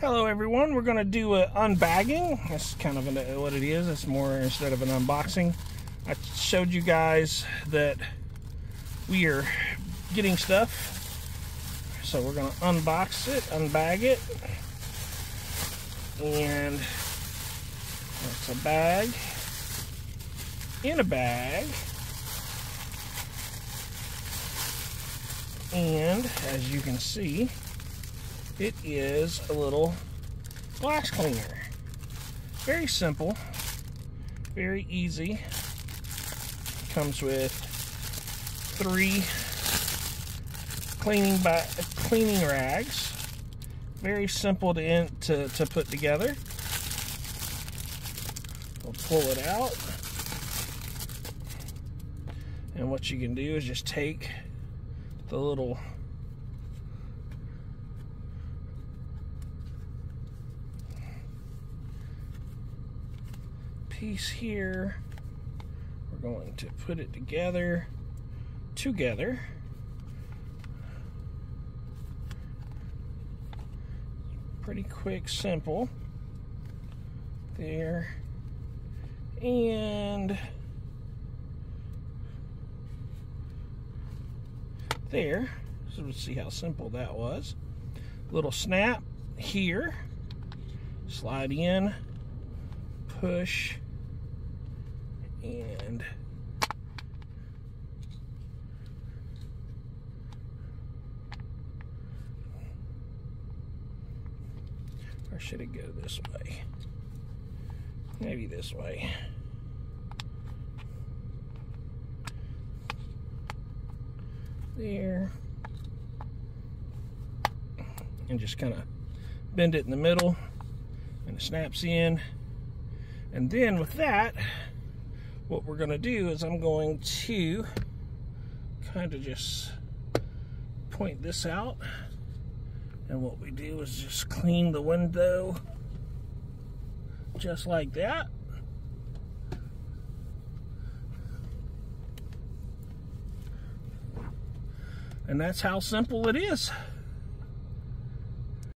Hello everyone, we're going to do an unbagging. That's kind of what it is. It's more instead of an unboxing. I showed you guys that we are getting stuff. So we're going to unbox it, unbag it. And it's a bag in a bag. And as you can see, it is a little glass cleaner. Very simple, very easy. Comes with 3 cleaning rags. Very simple to put together. We'll pull it out. And what you can do is just take the little piece here. We're going to put it together. Pretty quick, simple. There. And there. So let's see how simple that was. Little snap here. Slide in. Push. And or should it go this way? Maybe this way. There. And just kind of bend it in the middle, and it snaps in. And then with that, what we're going to do is I'm going to kind of just point this out, and what we do is just clean the window just like that. And that's how simple it is.